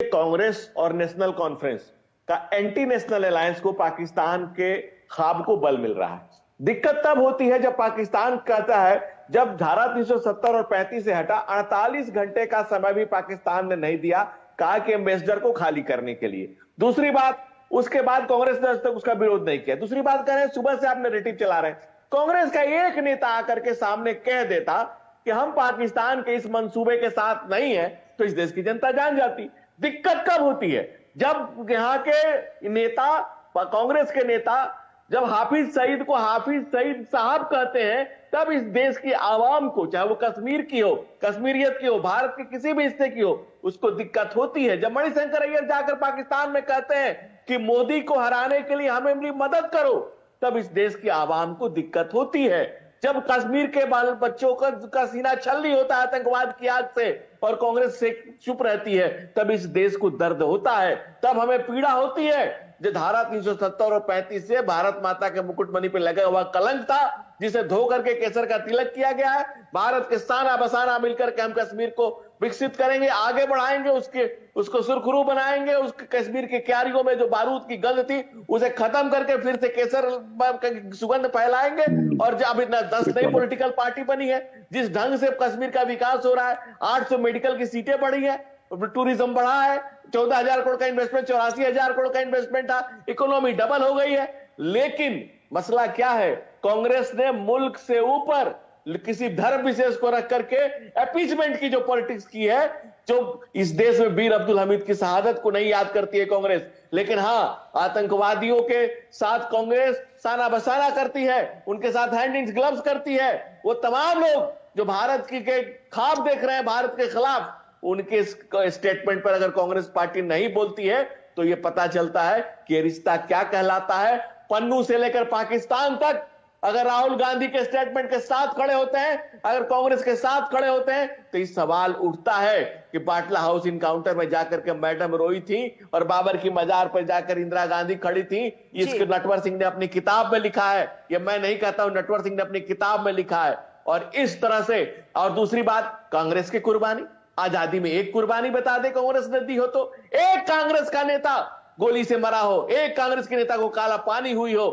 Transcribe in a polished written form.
कांग्रेस और national conference का anti national alliance को पाकिस्तान के ख्वाब को बल मिल रहा है। दिक्कत तब होती है जब पाकिस्तान कहता है, जब धारा 370 और 35 से हटा, 48 घंटे का समय भी पाकिस्तान ने नहीं दिया, कहा कि एम्बेसडर को खाली करने के लिए। दूसरी बात, उसके बाद कांग्रेस ने आज तक उसका विरोध नहीं किया। दूसरी बात कह रहे हैं सुबह से आप नैरेटिव चला रहे हैं। कांग्रेस का एक नेता आकर के सामने कह देता कि हम पाकिस्तान के इस मंसूबे के साथ नहीं है, तो इस देश की जनता जान जाती। दिक्कत कब होती है? जब यहां के नेता, कांग्रेस के नेता, जब हाफिज सईद को हाफिज सईद साहब कहते हैं, तब इस देश की आवाम को, चाहे वो कश्मीर की हो, कश्मीरियत की हो, भारत के किसी भी हिस्से की हो, उसको दिक्कत होती है। जब मणिशंकर अय्यर जाकर पाकिस्तान में कहते हैं कि मोदी को हराने के लिए हमें मेरी मदद करो, तब इस देश की आवाम को दिक्कत होती है। जब कश्मीर के बाल बच्चों का सीना छलनी होता है आतंकवाद की आग से और कांग्रेस से चुप रहती है, तब इस देश को दर्द होता है, तब हमें पीड़ा होती है। जो धारा 370 और 35 से भारत माता के मुकुटमणि पे लगा हुआ कलंक था, जिसे धो करके केसर का तिलक किया गया है। भारत के साना बसाना मिलकर के हम कश्मीर को विकसित करेंगे, आगे बढ़ाएंगे, उसको सुरखरू बनाएंगे। उसके कश्मीर के क्यारियों में जो बारूद की गंध थी, उसे खत्म करके फिर से केसर सुगंध फैलाएंगे। और जब अभी 10 नई पॉलिटिकल पार्टी बनी है, जिस ढंग से कश्मीर का विकास हो रहा है, 800 मेडिकल की सीटें बढ़ी है, टूरिज्म बढ़ा है, 14,000 करोड़ का इन्वेस्टमेंट, 84,000 करोड़ का इन्वेस्टमेंट था, इकोनॉमी डबल हो गई है। लेकिन मसला क्या है? कांग्रेस ने मुल्क से ऊपर किसी धर्म विशेष को रख करके अपीचमेंट की जो पॉलिटिक्स की है, जो इस देश में वीर अब्दुल हमीद की शहादत को नहीं याद करती है कांग्रेस, लेकिन हां, आतंकवादियों के साथ कांग्रेस साना बसाना करती है, उनके साथ हैंड इन ग्लव्स करती है। वो तमाम लोग जो भारत की के ख्वाब देख रहे हैं भारत के खिलाफ, उनके स्टेटमेंट पर अगर कांग्रेस पार्टी नहीं बोलती है, तो यह पता चलता है कि यह रिश्ता क्या कहलाता है। पन्नू से लेकर पाकिस्तान तक अगर राहुल गांधी के स्टेटमेंट के साथ खड़े होते हैं, अगर कांग्रेस के साथ खड़े होते हैं, तो इस सवाल उठता है कि बाटला हाउस इनकाउंटर में जाकर के मैडम रोई थी और बाबर की मजार पर जाकर इंदिरा गांधी खड़ी थी। इसको नटवर सिंह ने अपनी किताब में लिखा है, यह मैं नहीं कहता हूं, नटवर सिंह ने अपनी किताब में लिखा है। और इस तरह से, और दूसरी बात, कांग्रेस की कुर्बानी, आजादी में एक कुर्बानी बता दे कांग्रेस ने दी हो तो, एक कांग्रेस का नेता गोली से मरा हो, एक कांग्रेस के नेता को काला पानी हुई हो,